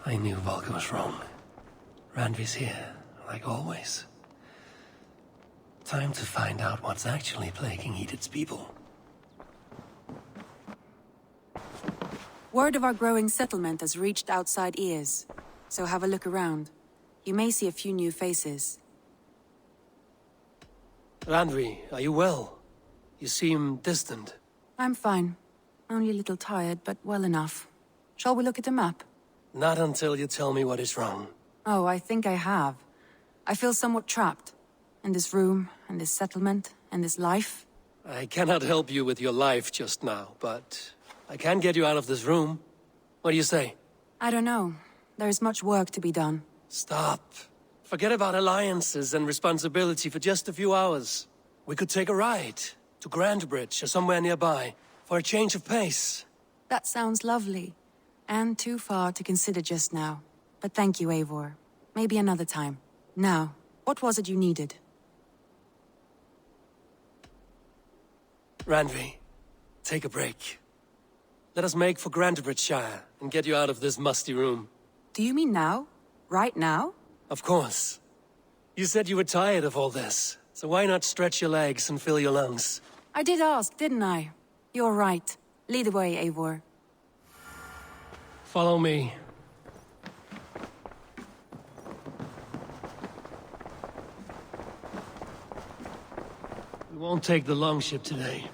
I knew Volker was wrong. Randvi's here, like always. Time to find out what's actually plaguing Edith's people. Word of our growing settlement has reached outside ears, so have a look around. You may see a few new faces. Randvi, are you well? You seem distant. I'm fine. Only a little tired, but well enough. Shall we look at the map? Not until you tell me what is wrong. Oh, I think I have. I feel somewhat trapped. In this room, in this settlement, in this life. I cannot help you with your life just now, but I can get you out of this room. What do you say? I don't know. There is much work to be done. Stop. Forget about alliances and responsibility for just a few hours. We could take a ride to Grantebridge or somewhere nearby for a change of pace. That sounds lovely. And too far to consider just now. But thank you, Eivor. Maybe another time. Now, what was it you needed? Randvi, take a break. Let us make for Grantebridgeshire and get you out of this musty room. Do you mean now? Right now? Of course. You said you were tired of all this, so why not stretch your legs and fill your lungs? I did ask, didn't I? You're right. Lead the way, Eivor. Follow me. We won't take the longship today.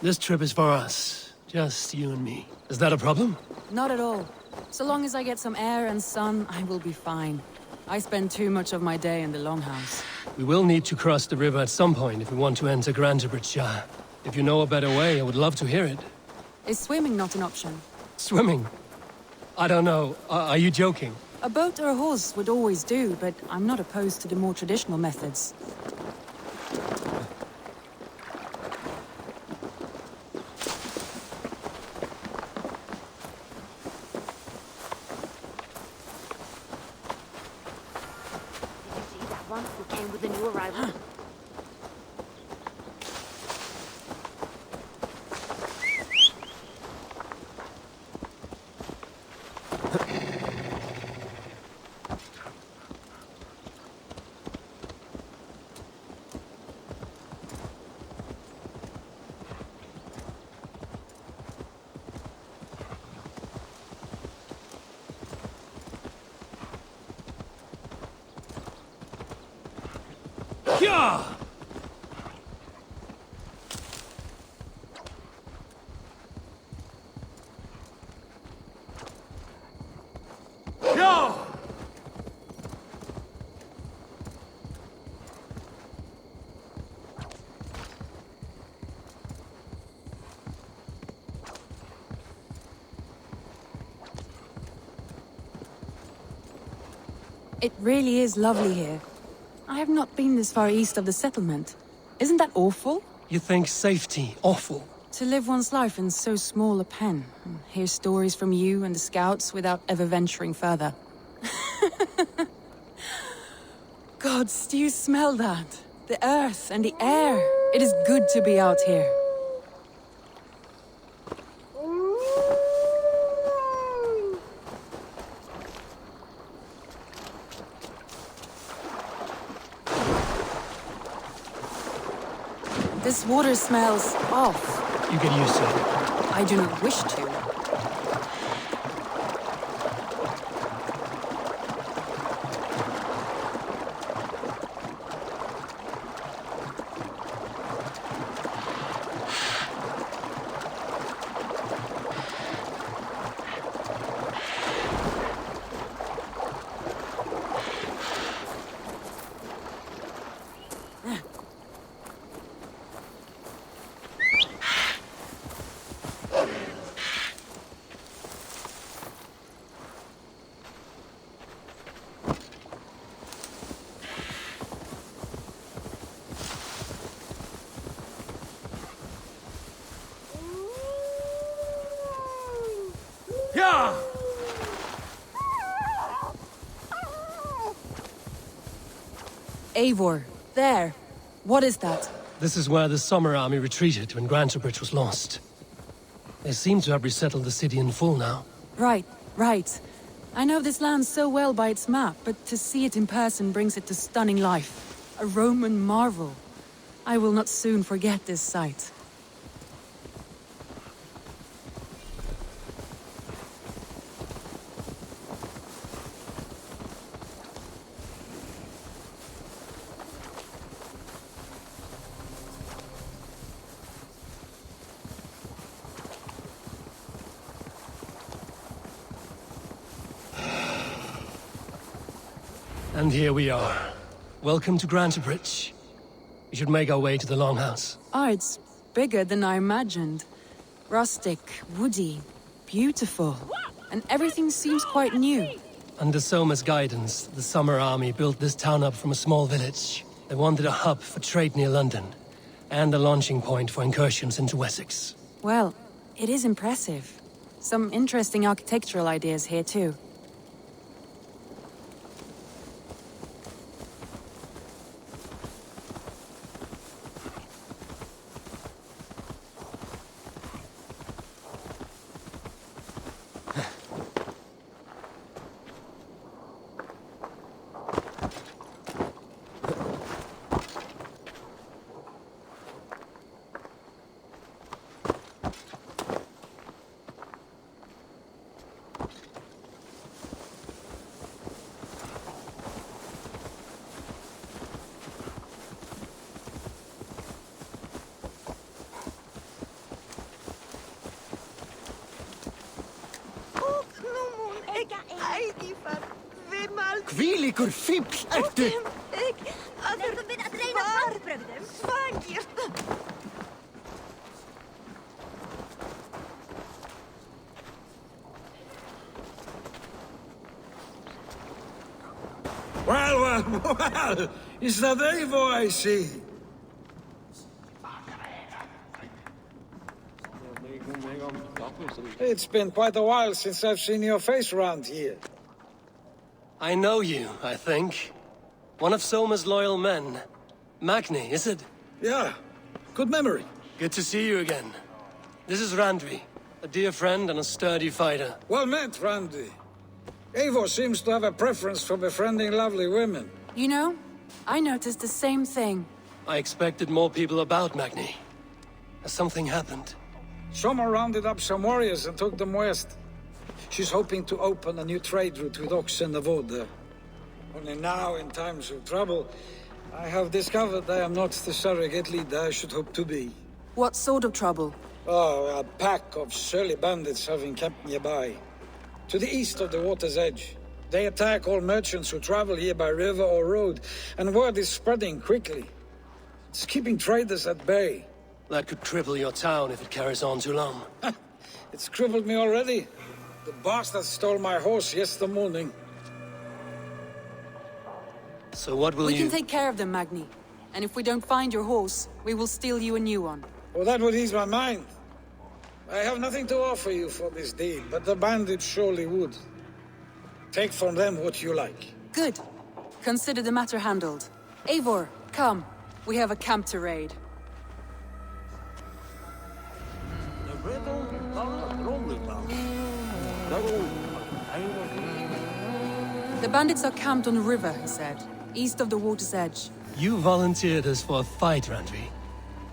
This trip is for us. Just you and me. Is that a problem? Not at all. So long as I get some air and sun, I will be fine. I spend too much of my day in the longhouse. We will need to cross the river at some point if we want to enter Grantebridgeshire. If you know a better way, I would love to hear it. Is swimming not an option? Swimming? I don't know. Are you joking? A boat or a horse would always do, but I'm not opposed to the more traditional methods. Who came with the new arrival? Yeah! Yeah! It really is lovely here. I have not been this far east of the settlement. Isn't that awful? You think safety awful? To live one's life in so small a pen, and hear stories from you and the scouts without ever venturing further. Gods, do you smell that? The earth and the air. It is good to be out here. This water smells off. You get used to it. I do not wish to. Yeah! Eivor, there. What is that? This is where the Summer Army retreated when Grantebridge was lost. They seem to have resettled the city in full now. Right, right. I know this land so well by its map, but to see it in person brings it to stunning life. A Roman marvel. I will not soon forget this sight. And here we are. Welcome to Grantebridge. We should make our way to the Longhouse. Ah, it's bigger than I imagined. Rustic, woody, beautiful. And everything seems quite new. Under Soma's guidance, the Summer Army built this town up from a small village. They wanted a hub for trade near London, and a launching point for incursions into Wessex. Well, it is impressive. Some interesting architectural ideas here too. Hvílíkur fífl ertu! Well, is that Eivor I see? It's been quite a while since I've seen your face around here. I know you, I think. One of Soma's loyal men. Magni, is it? Yeah, good memory. Good to see you again. This is Randvi, a dear friend and a sturdy fighter. Well met, Randvi. Eivor seems to have a preference for befriending lovely women. You know, I noticed the same thing. I expected more people about Magni. Has something happened? Soma rounded up some warriors and took them west. She's hoping to open a new trade route with oxen and wood there. Only now, in times of trouble, I have discovered I am not the surrogate leader I should hope to be. What sort of trouble? Oh, a pack of surly bandits have encamped nearby. To the east of the water's edge. They attack all merchants who travel here by river or road, and word is spreading quickly. It's keeping traders at bay. That could cripple your town if it carries on too long. It's crippled me already. The bastard stole my horse yesterday morning. So what will We you... can take care of them, Magni. And if we don't find your horse, we will steal you a new one. Well, that would ease my mind. I have nothing to offer you for this deed, but the bandits surely would. Take from them what you like. Good. Consider the matter handled. Eivor, come. We have a camp to raid. The bandits are camped on the river, he said. East of the water's edge. You volunteered us for a fight, Randvi.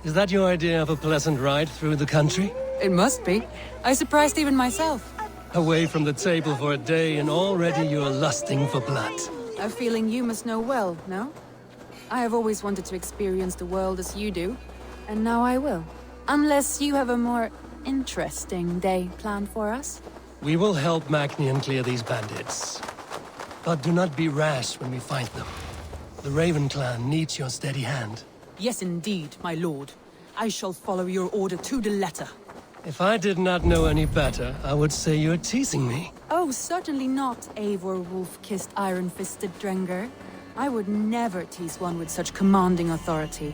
Is that your idea of a pleasant ride through the country? It must be. I surprised even myself. Away from the table for a day and already you're lusting for blood. A feeling you must know well, no? I have always wanted to experience the world as you do. And now I will. Unless you have a more interesting day planned for us. We will help Magnian clear these bandits. But do not be rash when we fight them. The Raven clan needs your steady hand. Yes, indeed, my lord. I shall follow your order to the letter. If I did not know any better, I would say you're teasing me. Oh, certainly not, Eivor wolf-kissed iron-fisted Drenger. I would never tease one with such commanding authority.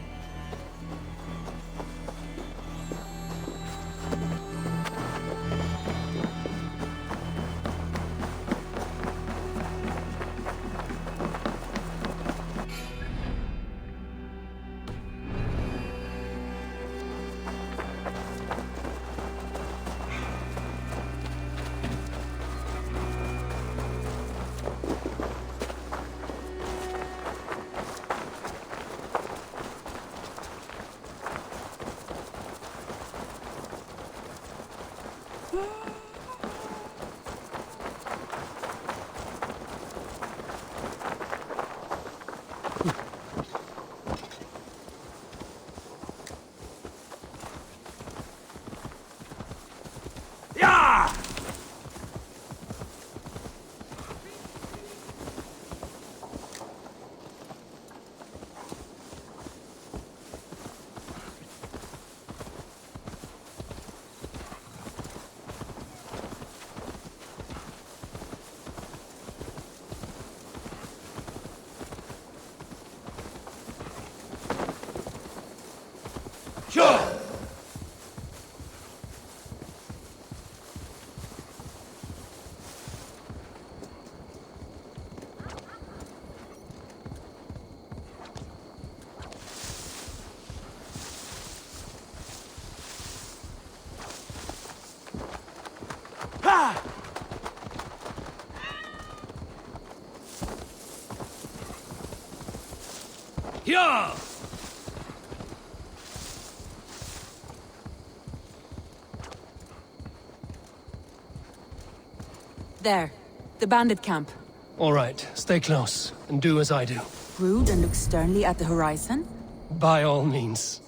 Yeah! There. The bandit camp. All right, stay close, and do as I do. Brood and look sternly at the horizon? By all means.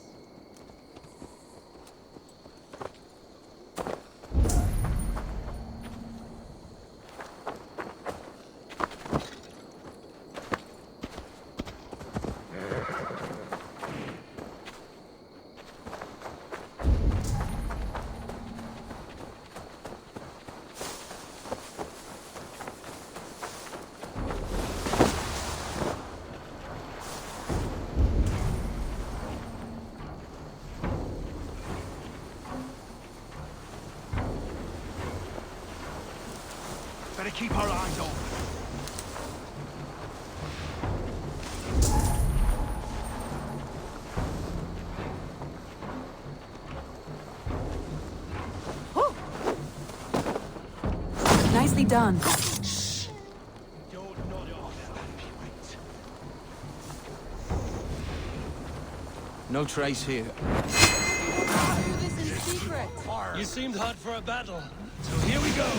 Better keep our eyes open. Nicely done. Don't nod off. No trace here. Do this in secret. You seemed hot for a battle, so here we go.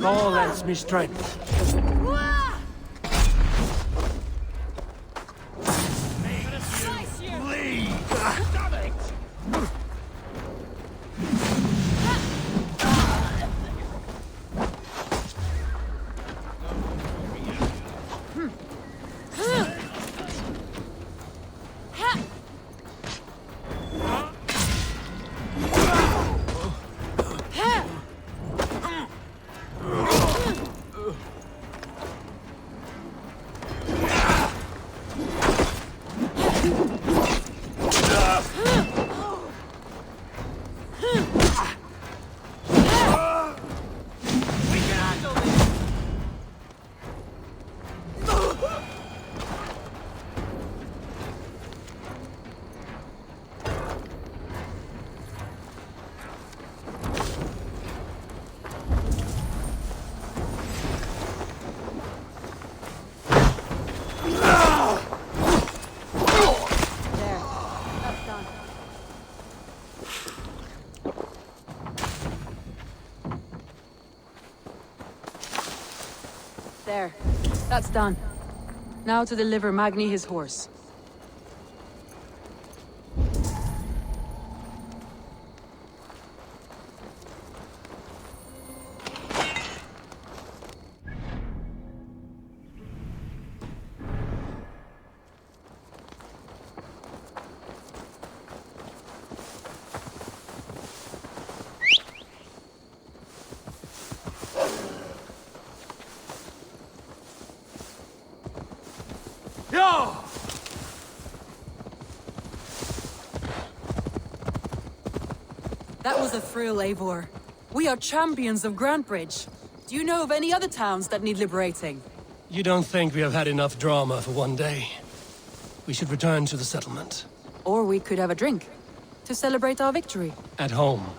All lends me strength. There. That's done. Now to deliver Magni his horse. That was a thrill, Eivor. We are champions of Grantebridge. Do you know of any other towns that need liberating? You don't think we have had enough drama for one day? We should return to the settlement. Or we could have a drink, to celebrate our victory. At home.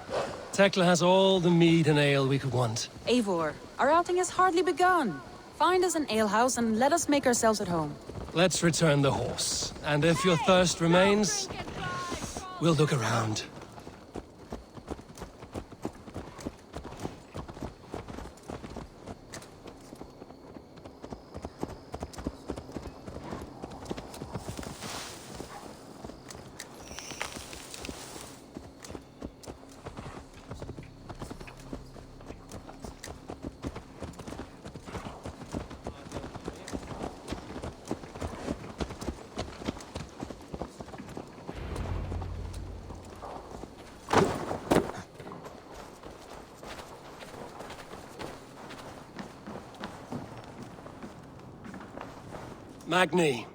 Tekla has all the mead and ale we could want. Eivor, our outing has hardly begun. Find us an alehouse and let us make ourselves at home. Let's return the horse. And if your thirst remains, we'll look around. Magni,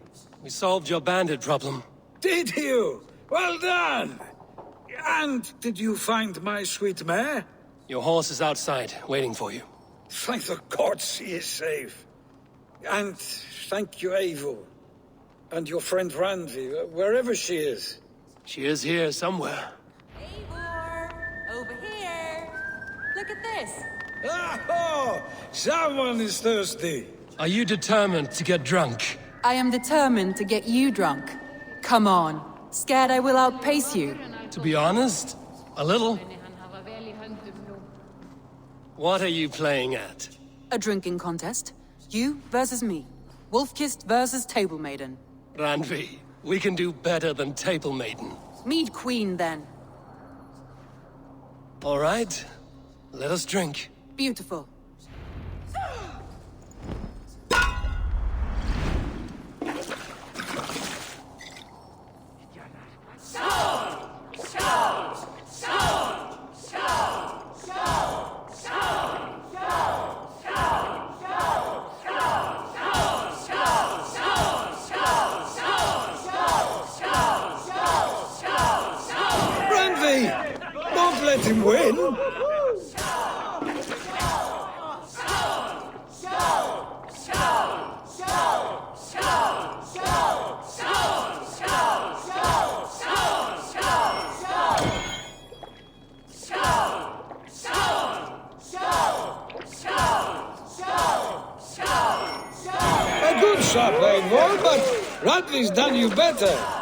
we solved your bandit problem. Did you? Well done! And did you find my sweet mare? Your horse is outside, waiting for you. Thank the gods he is safe. And thank you, Eivor. And your friend Randvi, wherever she is. She is here somewhere. Eivor! Over here! Look at this! Oh, someone is thirsty. Are you determined to get drunk? I am determined to get you drunk. Come on. Scared I will outpace you? To be honest, a little. What are you playing at? A drinking contest. You versus me. Wolf-kissed versus Table Maiden. Randvi, we can do better than Table Maiden. Mead Queen, then. All right, let us drink. Beautiful. Randvi! Don't let him win! A good shot, Eivor, but Randvi's done you better.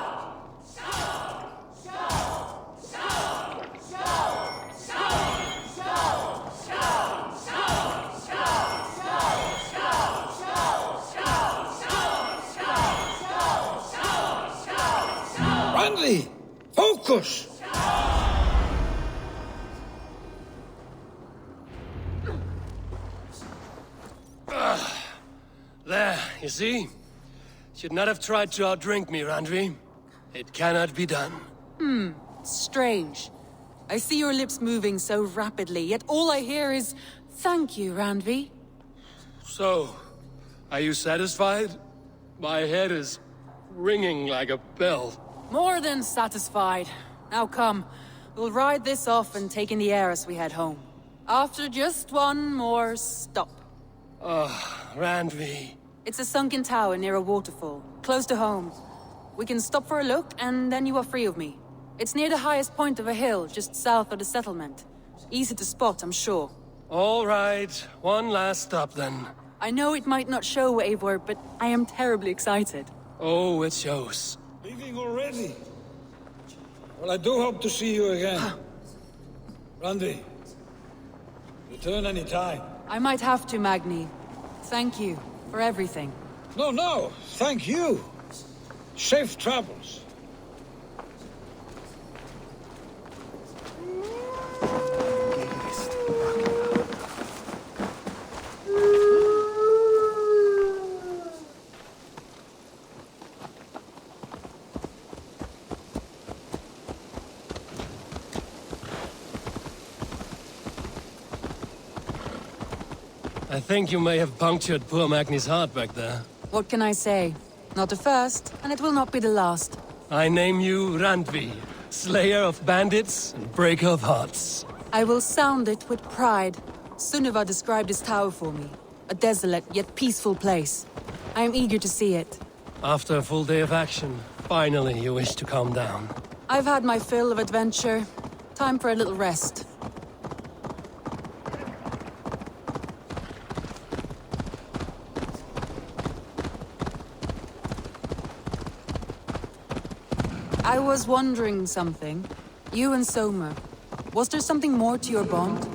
Randvi, focus! There, you see? Should not have tried to outdrink me, Randvi. It cannot be done. Strange. I see your lips moving so rapidly, yet all I hear is, "Thank you, Randvi." So, are you satisfied? My head is ringing like a bell. More than satisfied. Now come, we'll ride this off and take in the air as we head home. After just one more stop. Randvi. It's a sunken tower near a waterfall, close to home. We can stop for a look, and then you are free of me. It's near the highest point of a hill, just south of the settlement. Easy to spot, I'm sure. All right, one last stop then. I know it might not show, Eivor, but I am terribly excited. Oh, it shows. Leaving already? Well, I do hope to see you again. Randvi, return any time. I might have to, Magni. Thank you for everything. No, thank you. Safe travels. I think you may have punctured poor Magni's heart back there. What can I say? Not the first, and it will not be the last. I name you Randvi, slayer of bandits and breaker of hearts. I will sound it with pride. Sunniva described this tower for me. A desolate yet peaceful place. I am eager to see it. After a full day of action, finally you wish to calm down. I've had my fill of adventure. Time for a little rest. I was wondering something. You and Soma, was there something more to your bond?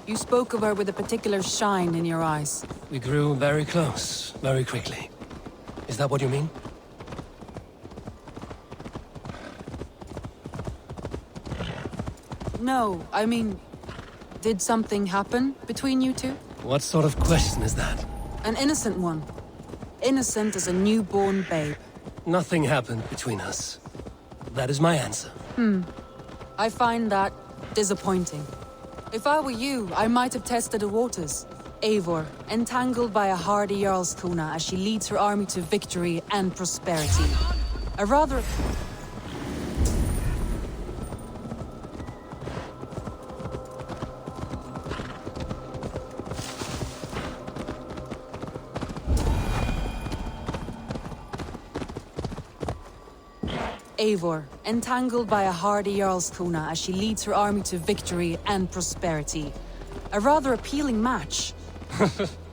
You spoke of her with a particular shine in your eyes. We grew very close, very quickly. Is that what you mean? No, I mean, did something happen between you two? What sort of question is that? An innocent one. Innocent as a newborn babe. Nothing happened between us. That is my answer. I find that disappointing. If I were you, I might have tested the waters. Eivor, entangled by a hardy Jarlskona as she leads her army to victory and prosperity. A rather... Eivor, entangled by a hardy Jarlskona as she leads her army to victory and prosperity. A rather appealing match.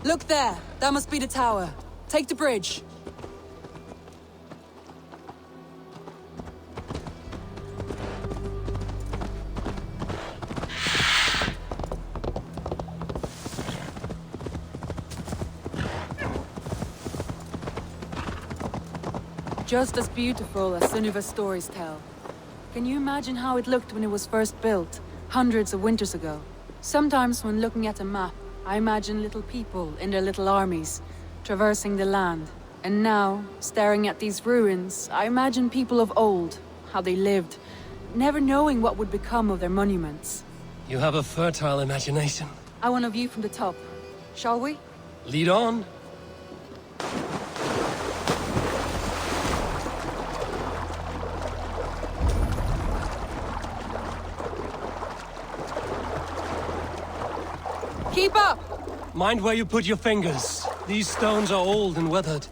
Look there! That must be the tower. Take the bridge. Just as beautiful as Sunniva's stories tell. Can you imagine how it looked when it was first built, hundreds of winters ago? Sometimes when looking at a map, I imagine little people in their little armies, traversing the land. And now, staring at these ruins, I imagine people of old, how they lived, never knowing what would become of their monuments. You have a fertile imagination. I want a view from the top. Shall we? Lead on. Keep up! Mind where you put your fingers. These stones are old and weathered.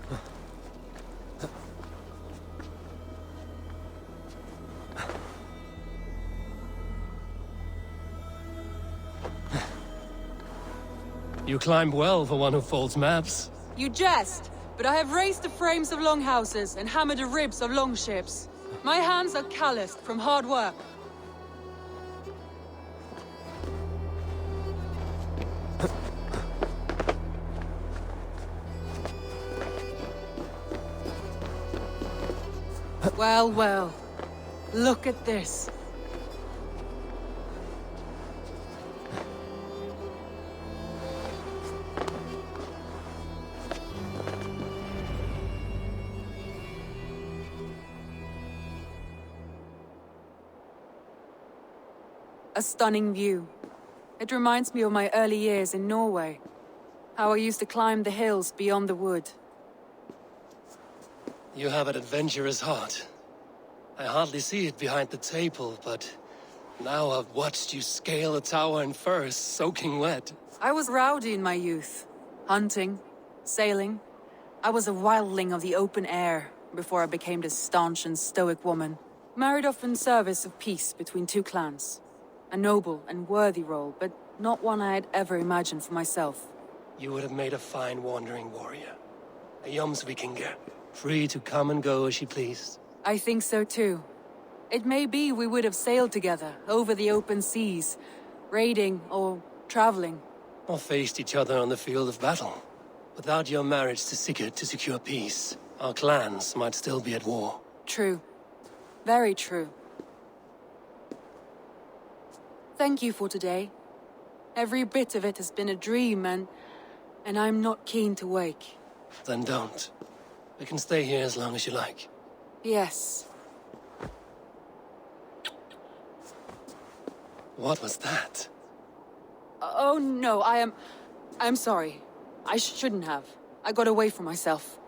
You climb well for one who folds maps. You jest, but I have raised the frames of longhouses and hammered the ribs of longships. My hands are calloused from hard work. Well, well. Look at this. A stunning view. It reminds me of my early years in Norway. How I used to climb the hills beyond the wood. You have an adventurous heart. I hardly see it behind the table, but now I've watched you scale a tower in furs, soaking wet. I was rowdy in my youth. Hunting, sailing. I was a wildling of the open air before I became this staunch and stoic woman. Married off in service of peace between two clans. A noble and worthy role, but not one I had ever imagined for myself. You would have made a fine wandering warrior. A Jomsvikinger, free to come and go as she pleased. I think so too. It may be we would have sailed together over the open seas, raiding or traveling. Or faced each other on the field of battle. Without your marriage to Sigurd to secure peace, our clans might still be at war. True. Very true. Thank you for today. Every bit of it has been a dream, and I'm not keen to wake. Then don't. We can stay here as long as you like. Yes. What was that? Oh no, I'm sorry. I shouldn't have. I got away from myself.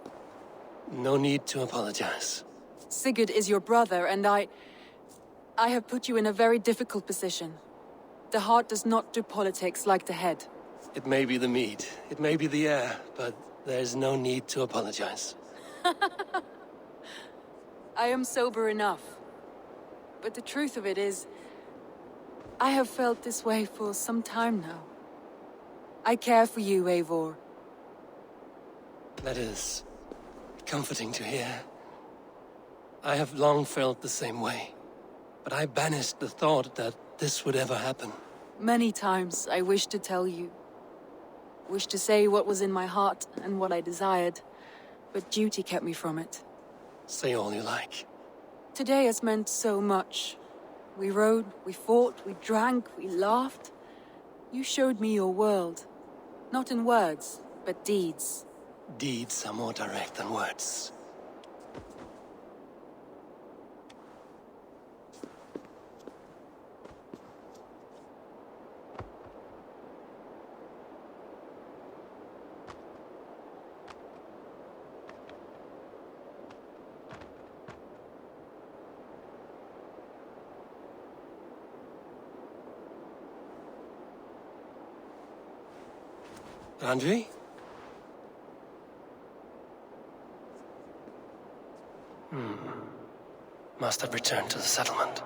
No need to apologize. Sigurd is your brother, and I have put you in a very difficult position. The heart does not do politics like the head. It may be the meat, it may be the air, but there's no need to apologize. I am sober enough. But the truth of it is, I have felt this way for some time now. I care for you, Eivor. That is comforting to hear. I have long felt the same way. But I banished the thought that this would ever happen. Many times I wished to tell you. Wished to say what was in my heart and what I desired. But duty kept me from it. Say all you like. Today has meant so much. We rode, we fought, we drank, we laughed. You showed me your world. Not in words, but deeds. Deeds are more direct than words. Randvi? Must have returned to the settlement.